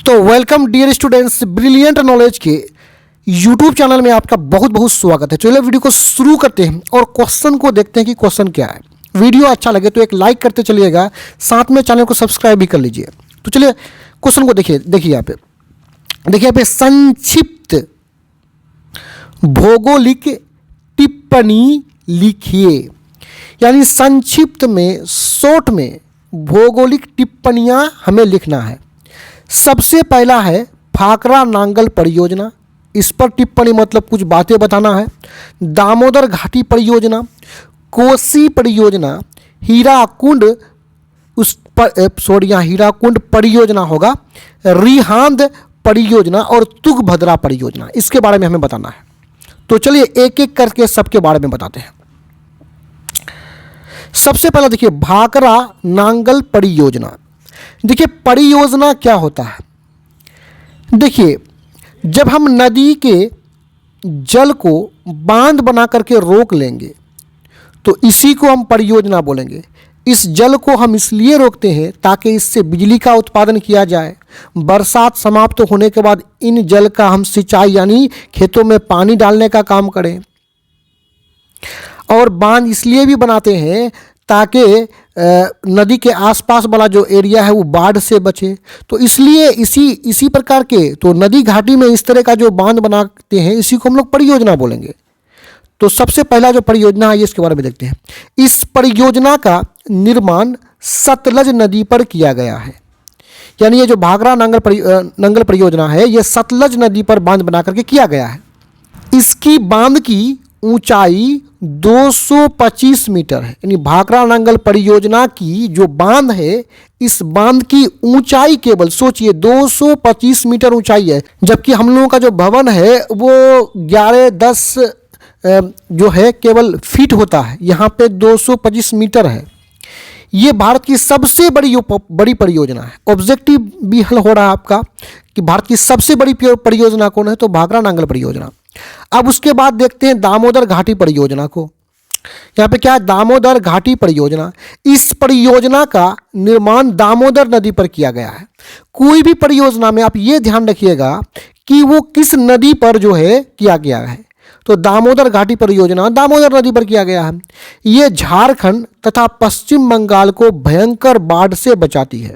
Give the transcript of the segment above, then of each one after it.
तो welcome dear students, brilliant knowledge के YouTube channel में आपका बहुत बहुत स्वागत है। चलिए वीडियो को शुरू करते हैं और क्वेश्चन को देखते हैं कि क्वेश्चन क्या है। वीडियो अच्छा लगे तो एक लाइक करते चलिएगा, साथ में चैनल को सब्सक्राइब भी कर लीजिए। तो चलिए क्वेश्चन को देखिए यहाँ पे संक्षिप्त भौगोलिक टिप्पणी लिखिए। यानी संक्षिप्त में, शॉर्ट में भौगोलिक टिप्पणियाँ हमें लिखना है। सबसे पहला है भाखरा नांगल परियोजना, इस पर टिप्पणी मतलब कुछ बातें बताना है। दामोदर घाटी परियोजना, कोसी परियोजना, हीराकुंड यहाँ हीराकुंड परियोजना होगा, रिहांद परियोजना और तुंगभद्रा परियोजना, इसके बारे में हमें बताना है। तो चलिए एक एक करके सबके बारे में बताते हैं। सबसे पहला देखिए भाखरा नांगल परियोजना। देखिए परियोजना क्या होता है। देखिए जब हम नदी के जल को बांध बना करके रोक लेंगे तो इसी को हम परियोजना बोलेंगे। इस जल को हम इसलिए रोकते हैं ताकि इससे बिजली का उत्पादन किया जाए। बरसात समाप्त होने के बाद इन जल का हम सिंचाई यानी खेतों में पानी डालने का काम करें। और बांध इसलिए भी बनाते हैं ताकि नदी के आसपास वाला जो एरिया है वो बाढ़ से बचे। तो इसलिए इसी प्रकार के तो नदी घाटी में इस तरह का जो बांध बनाते हैं इसी को हम लोग परियोजना बोलेंगे। तो सबसे पहला जो परियोजना है इसके बारे में देखते हैं। इस परियोजना का निर्माण सतलज नदी पर किया गया है। यानी ये जो भाखरा नांगल परियोजना है ये सतलज नदी पर बांध बना करके किया गया है। इसकी बांध की ऊंचाई 225 मीटर है। यानी भाखरा नांगल परियोजना की जो बांध है इस बांध की ऊंचाई केवल सोचिए 225 मीटर ऊंचाई है, जबकि हम लोगों का जो भवन है वो 11-10 जो है केवल फीट होता है। यहाँ पे 225 मीटर है। ये भारत की सबसे बड़ी परियोजना है। ऑब्जेक्टिव भी हल हो रहा है आपका कि भारत की सबसे बड़ी परियोजना कौन है, तो भाखरा नांगल परियोजना। अब उसके बाद देखते हैं दामोदर घाटी परियोजना को। यहाँ पे क्या है, दामोदर घाटी परियोजना। इस परियोजना का निर्माण दामोदर नदी पर किया गया है। कोई भी परियोजना में आप ये ध्यान रखिएगा कि वो किस नदी पर जो है किया गया है। तो दामोदर घाटी परियोजना दामोदर नदी पर किया गया है। ये झारखंड तथा पश्चिम बंगाल को भयंकर बाढ़ से बचाती है।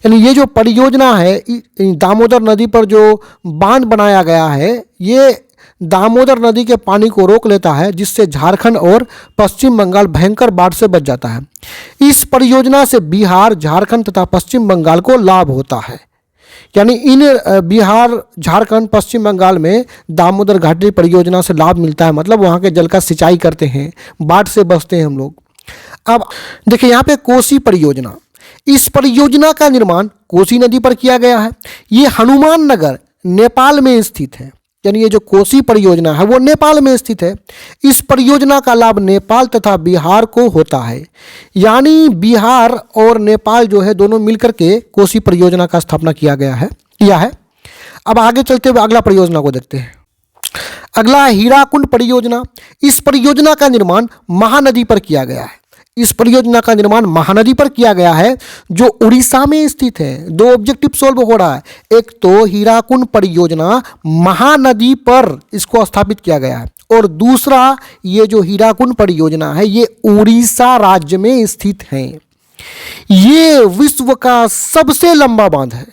यानी ये जो परियोजना है दामोदर नदी पर जो बांध बनाया गया है ये दामोदर नदी के पानी को रोक लेता है, जिससे झारखंड और पश्चिम बंगाल भयंकर बाढ़ से बच जाता है। इस परियोजना से बिहार, झारखंड तथा पश्चिम बंगाल को लाभ होता है। यानी इन बिहार, झारखंड, पश्चिम बंगाल में दामोदर घाटी परियोजना से लाभ मिलता है। मतलब वहाँ के जल का सिंचाई करते हैं, बाढ़ से बचते हैं हम लोग। अब देखिए यहाँ पे कोसी परियोजना। इस परियोजना का निर्माण कोसी नदी पर किया गया है। ये हनुमान नगर नेपाल में स्थित है। यानी ये जो कोसी परियोजना है वो नेपाल में स्थित है। इस परियोजना का लाभ नेपाल तथा बिहार को होता है। यानी बिहार और नेपाल जो है दोनों मिलकर के कोसी परियोजना का स्थापना किया है। अब आगे चलते हुए अगला परियोजना को देखते हैं। अगला है हीराकुंड परियोजना। इस परियोजना का निर्माण महानदी पर किया गया है। इस परियोजना का निर्माण महानदी पर किया गया है जो उड़ीसा में स्थित है। दो ऑब्जेक्टिव सॉल्व हो रहा है। एक तो हीराकुंड परियोजना महानदी पर इसको स्थापित किया गया है और दूसरा ये जो हीराकुंड परियोजना है ये उड़ीसा राज्य में स्थित है। ये विश्व का सबसे लंबा बांध है।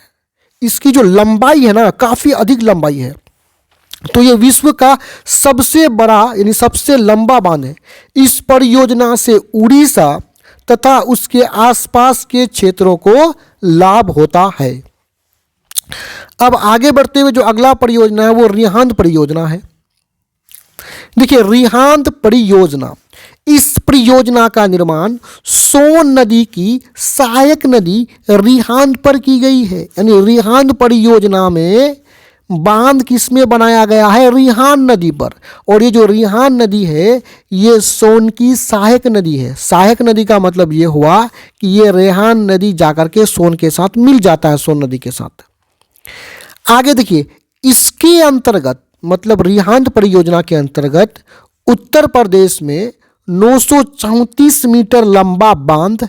इसकी जो लंबाई है ना काफी अधिक लंबाई है। तो ये विश्व का सबसे बड़ा यानी सबसे लंबा बांध है। इस परियोजना से उड़ीसा तथा उसके आसपास के क्षेत्रों को लाभ होता है। अब आगे बढ़ते हुए जो अगला परियोजना है वो रिहांद परियोजना है। देखिए रिहांद परियोजना, इस परियोजना का निर्माण सोन नदी की सहायक नदी रिहांद पर की गई है। यानी रिहांद परियोजना में बांध किसमें बनाया गया है, रिहांद नदी पर। और ये जो रिहांद नदी है ये सोन की सहायक नदी है। सहायक नदी का मतलब ये हुआ कि ये रिहांद नदी जाकर के सोन के साथ मिल जाता है, सोन नदी के साथ। आगे देखिए इसके अंतर्गत मतलब रिहांद परियोजना के अंतर्गत उत्तर प्रदेश में 934 मीटर लंबा बांध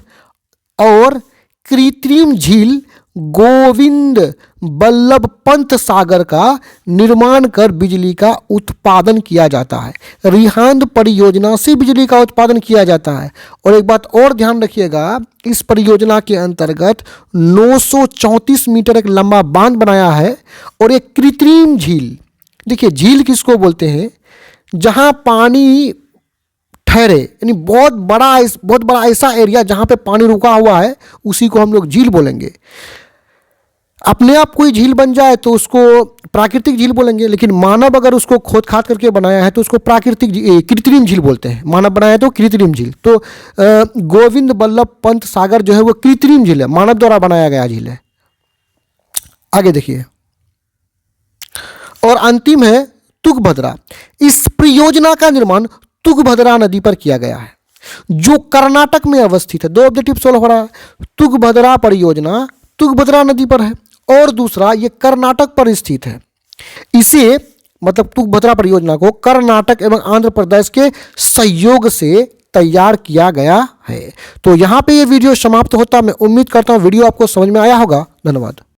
और कृत्रिम झील गोविंद बल्लभ पंत सागर का निर्माण कर बिजली का उत्पादन किया जाता है। रिहांद परियोजना से बिजली का उत्पादन किया जाता है। और एक बात और ध्यान रखिएगा, इस परियोजना के अंतर्गत 934 मीटर एक लंबा बांध बनाया है और एक कृत्रिम झील। देखिए, झील किसको बोलते हैं? जहां पानी ठहरे, यानी बहुत बड़ा ऐसा एरिया जहां पे पानी रुका हुआ है, उसी को हम लोग झील बोलेंगे। अपने आप कोई झील बन जाए तो उसको प्राकृतिक झील बोलेंगे, लेकिन मानव अगर उसको खोद खाद करके बनाया है तो उसको कृत्रिम झील बोलते हैं। मानव बनाया है तो कृत्रिम झील। तो गोविंद बल्लभ पंत सागर जो है वो कृत्रिम झील है, मानव द्वारा बनाया गया झील है। आगे देखिए, और अंतिम है तुंगभद्रा। इस परियोजना का निर्माण तुंगभद्रा नदी पर किया गया है, जो कर्नाटक में अवस्थित है। 2 ऑब्जेक्टिव सोल्व हो रहा है। तुंगभद्रा परियोजना तुंगभद्रा नदी पर है, और दूसरा ये कर्नाटक पर स्थित है। इसे मतलब तुंगभद्रा परियोजना को कर्नाटक एवं आंध्र प्रदेश के सहयोग से तैयार किया गया है। तो यहाँ पे ये वीडियो समाप्त होता है। मैं उम्मीद करता हूँ वीडियो आपको समझ में आया होगा। धन्यवाद।